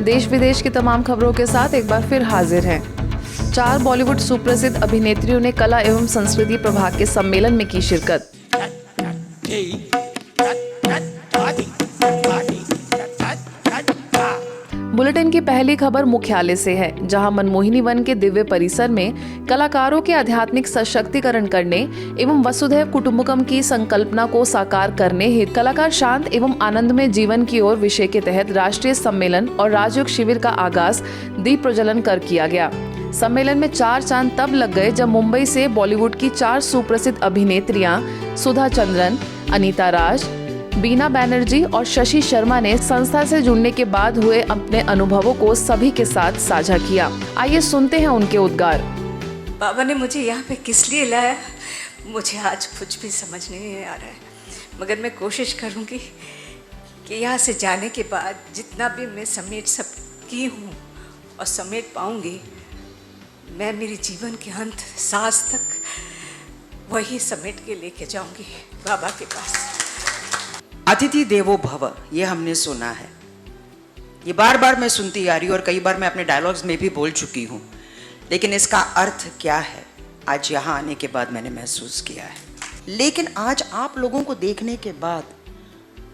देश विदेश की तमाम खबरों के साथ एक बार फिर हाजिर हैं। 4 बॉलीवुड सुप्रसिद्ध अभिनेत्रियों ने कला एवं संस्कृति प्रभाग के सम्मेलन में की शिरकत। बुलेटिन की पहली खबर मुख्यालय से है, जहां मनमोहिनी वन के दिव्य परिसर में कलाकारों के आध्यात्मिक सशक्तिकरण करने एवं वसुधैव कुटुंबकम की संकल्पना को साकार करने हेतु कलाकार शांत एवं आनंदमय जीवन की ओर विषय के तहत राष्ट्रीय सम्मेलन और राजयोग शिविर का आगाज दीप प्रज्वलन कर किया गया। सम्मेलन में 4 चांद तब लग गए जब मुंबई से बॉलीवुड की 4 सुप्रसिद्ध अभिनेत्रियां सुधा चंद्रन, अनीता राज, बीना बनर्जी और शशि शर्मा ने संस्था से जुड़ने के बाद हुए अपने अनुभवों को सभी के साथ साझा किया। आइए सुनते हैं उनके उद्गार। बाबा ने मुझे यहाँ पे किस लिए लाया, मुझे आज कुछ भी समझ नहीं आ रहा है, मगर मैं कोशिश करूँगी कि यहाँ से जाने के बाद जितना भी मैं समेट की हूँ और समेट पाऊँगी, मैं मेरे जीवन के अंत सांस तक वही समेट के लेके जाऊँगी बाबा के पास। अतिथि देवो भव, ये हमने सुना है, ये बार बार मैं सुनती आ रही हूँ और कई बार मैं अपने डायलॉग्स में भी बोल चुकी हूँ, लेकिन इसका अर्थ क्या है आज यहाँ आने के बाद मैंने महसूस किया है। लेकिन आज आप लोगों को देखने के बाद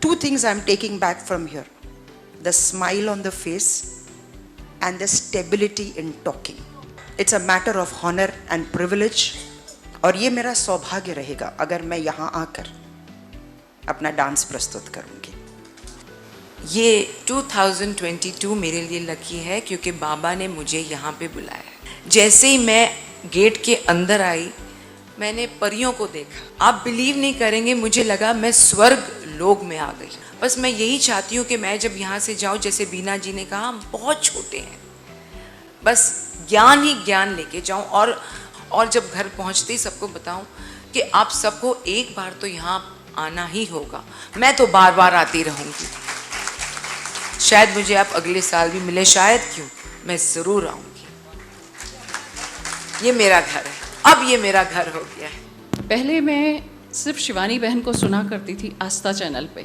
2 things I am taking back from here, the smile on the face and the stability in talking. It's a matter of honour and privilege, और ये मेरा सौभाग्य रहेगा अगर मैं यहाँ आकर अपना डांस प्रस्तुत करूंगी। ये 2022 मेरे लिए लकी है क्योंकि बाबा ने मुझे यहाँ पे बुलाया। जैसे ही मैं गेट के अंदर आई, मैंने परियों को देखा। आप बिलीव नहीं करेंगे, मुझे लगा मैं स्वर्ग लोक में आ गई। बस मैं यही चाहती हूँ कि मैं जब यहाँ से जाऊँ, जैसे बीना जी ने कहा, हम बहुत छोटे हैं, बस ज्ञान ही ज्ञान लेके जाऊँ और जब घर पहुँचते ही सबको बताऊँ कि आप सबको एक बार तो यहाँ आना ही होगा। मैं तो बार बार आती रहूंगी, शायद मुझे आप अगले साल भी मिले, शायद क्यों, मैं जरूर आऊंगी। ये मेरा घर है, अब ये मेरा घर हो गया है। पहले मैं सिर्फ शिवानी बहन को सुना करती थी आस्था चैनल पे।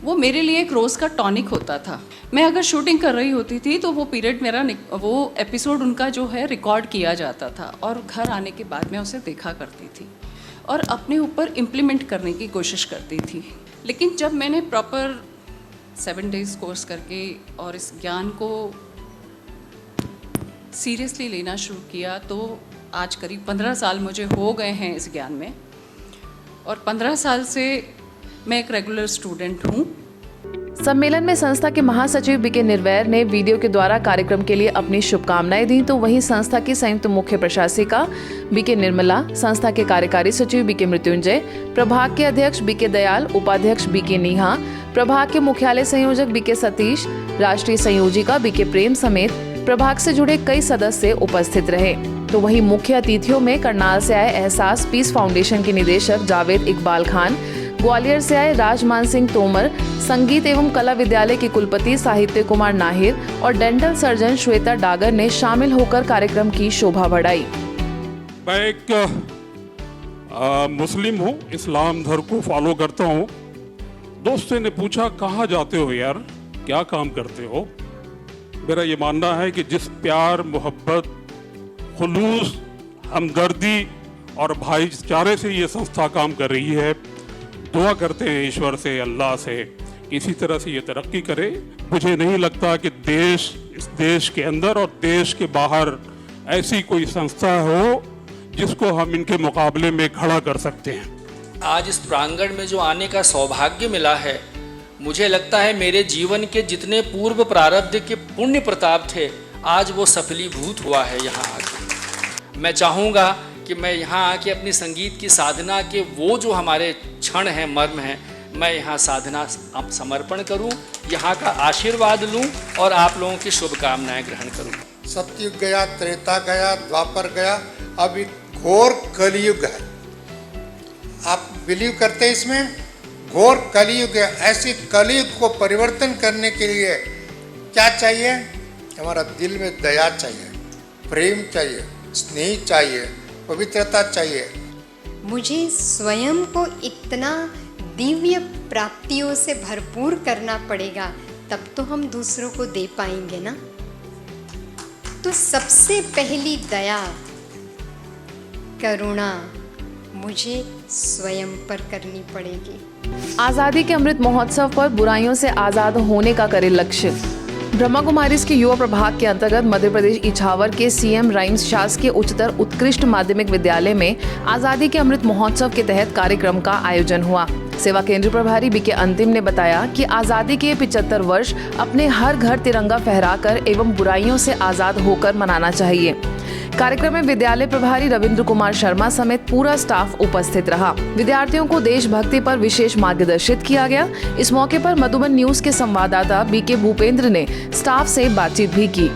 वो मेरे लिए एक रोज़ का टॉनिक होता था। मैं अगर शूटिंग कर रही होती थी तो वो पीरियड मेरा, वो एपिसोड उनका जो है रिकॉर्ड किया जाता था और घर आने के बाद मैं उसे देखा करती थी और अपने ऊपर इम्प्लीमेंट करने की कोशिश करती थी। लेकिन जब मैंने प्रॉपर 7 डेज़ कोर्स करके और इस ज्ञान को सीरियसली लेना शुरू किया, तो आज करीब 15 साल मुझे हो गए हैं इस ज्ञान में, और 15 साल से मैं एक रेगुलर स्टूडेंट हूँ। सम्मेलन में संस्था के महासचिव बीके निर्वैर ने वीडियो के द्वारा कार्यक्रम के लिए अपनी शुभकामनाएं दी, तो वहीं संस्था की संयुक्त मुख्य प्रशासिका बीके निर्मला, संस्था के कार्यकारी सचिव बीके मृत्युंजय, प्रभाग के अध्यक्ष बीके दयाल, उपाध्यक्ष बीके नेहा, प्रभाग के मुख्यालय संयोजक बीके सतीश, राष्ट्रीय संयोजिका बीके प्रेम समेत प्रभाग से जुड़े कई सदस्य उपस्थित रहे। तो वहीं मुख्य अतिथियों में करनाल से आए एहसास पीस फाउंडेशन के निदेशक जावेद इकबाल खान, ग्वालियर से आए राजमान सिंह तोमर, संगीत एवं कला विद्यालय के कुलपति साहित्य कुमार नाहिर और डेंटल सर्जन श्वेता डागर ने शामिल होकर कार्यक्रम की शोभा बढ़ाई। मैं एक मुस्लिम हूँ, इस्लाम धर्म को फॉलो करता हूँ। दोस्तों ने पूछा कहाँ जाते हो यार, क्या काम करते हो? मेरा ये मानना है कि जिस प्यार, मोहब्बत, खुलूस, हमदर्दी और भाईचारे से ये संस्था काम कर रही है, दुआ करते हैं ईश्वर से, अल्लाह से, इसी तरह से ये तरक्की करे। मुझे नहीं लगता कि इस देश के अंदर और देश के बाहर ऐसी कोई संस्था हो जिसको हम इनके मुकाबले में खड़ा कर सकते हैं। आज इस प्रांगण में जो आने का सौभाग्य मिला है, मुझे लगता है मेरे जीवन के जितने पूर्व प्रारब्ध के पुण्य प्रताप थे, आज वो सफलीभूत हुआ है यहाँ आके। मैं चाहूँगा कि मैं यहाँ आके अपनी संगीत की साधना के वो जो हमारे क्षण हैं, मर्म हैं, मैं यहाँ साधना समर्पण करूँ, यहाँ का आशीर्वाद लूँ और आप लोगों की शुभकामनाएं ग्रहण करूँ। सतयुग गया, त्रेता गया, द्वापर गया, अब एक घोर कलयुग है। आप बिलीव करते हैं इसमें? घोर कलयुग है। ऐसी कलयुग को परिवर्तन करने के लिए क्या चाहिए? हमारा दिल में दया चाहिए, प्रेम चाहिए, स्नेह चाहिए, पवित्रता चाहिए। मुझे स्वयं को इतना दिव्य प्राप्तियों से भरपूर करना पड़ेगा, तब तो हम दूसरों को दे पाएंगे ना। तो सबसे पहली दया करुणा मुझे स्वयं पर करनी पड़ेगी। आज़ादी के अमृत महोत्सव पर बुराइयों से आज़ाद होने का करे लक्ष्य। ब्रह्मा कुमारीज के युवा प्रभाग के अंतर्गत मध्य प्रदेश इछावर के सीएम राइम्स शासकीय उच्चतर उत्कृष्ट माध्यमिक विद्यालय में आज़ादी के अमृत महोत्सव के तहत कार्यक्रम का आयोजन हुआ। सेवा केंद्र प्रभारी बीके अंतिम ने बताया कि आज़ादी के 75 वर्ष अपने हर घर तिरंगा फहराकर एवं बुराइयों से आज़ाद होकर मनाना चाहिए। कार्यक्रम में विद्यालय प्रभारी रविंद्र कुमार शर्मा समेत पूरा स्टाफ उपस्थित रहा। विद्यार्थियों को देशभक्ति पर विशेष मार्गदर्शित किया गया। इस मौके पर मधुबन न्यूज के संवाददाता बीके भूपेंद्र ने स्टाफ से बातचीत भी की।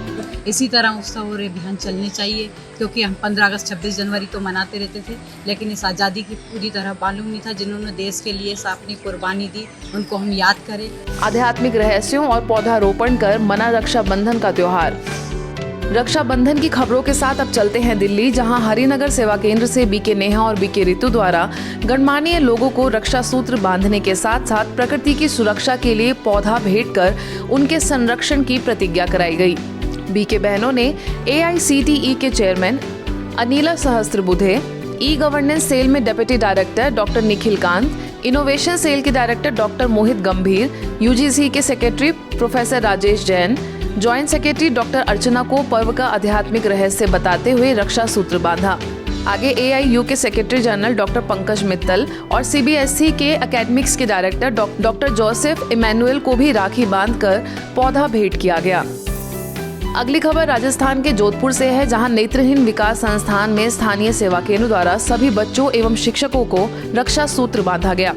इसी तरह उत्सव और अभियान चलने चाहिए, क्योंकि हम 15 अगस्त 26 जनवरी तो मनाते रहते थे, लेकिन इस आज़ादी की पूरी तरह मालूम नहीं था। जिन्होंने देश के लिए अपनी कुर्बानी दी, उनको हम याद करें। आध्यात्मिक रहस्यों और पौधारोपण कर मना रक्षाबंधन का त्योहार। रक्षाबंधन की खबरों के साथ अब चलते हैं दिल्ली, जहां हरिनगर सेवा केंद्र से बीके नेहा और बीके रितु द्वारा गणमान्य लोगों को रक्षा सूत्र बांधने के साथ साथ प्रकृति की सुरक्षा के लिए पौधा भेंट कर उनके संरक्षण की प्रतिज्ञा कराई गई। बीके बहनों ने AICTE के chairman Anil Sahasrabuddhe, e governance cell में deputy director doctor Nikhil Kant, innovation cell के director doctor Mohit Gambhir, UGC के secretary professor Rajesh Jain, joint secretary doctor Archana को पर्व का आध्यात्मिक रहस्य बताते हुए रक्षा सूत्र बांधा। आगे AIU के secretary general doctor Pankaj Mittal और CBSE के एकेडमिक्स के डायरेक्टर डॉक्टर जोसेफ इमैनुअल को भी राखी बांधकर पौधा भेंट किया गया। अगली खबर राजस्थान के जोधपुर से है, जहां नेत्रहीन विकास संस्थान में स्थानीय सेवा केंद्र द्वारा सभी बच्चों एवं शिक्षकों को रक्षा सूत्र बांधा गया।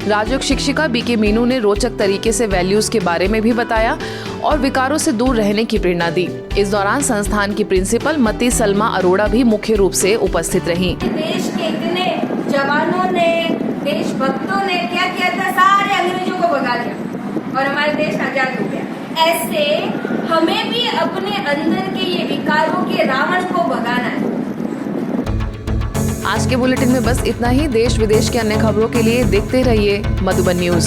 राजयोग शिक्षिका बीके मीनू ने रोचक तरीके से वैल्यूज के बारे में भी बताया और विकारों से दूर रहने की प्रेरणा दी। इस दौरान संस्थान की प्रिंसिपल मती सलमा अरोड़ा भी मुख्य रूप से उपस्थित रहीं। देश के इतने जवानों ने, देशभक्तों ने क्या किया था, सारे अंग्रेजों को भगा दिया और हमारे देश आजाद हो गया। ऐसे हमें भी अपने अंदर के ये विकारों के रावण को भगाना है। आज के बुलेटिन में बस इतना ही। देश विदेश के अन्य खबरों के लिए देखते रहिए मधुबन न्यूज।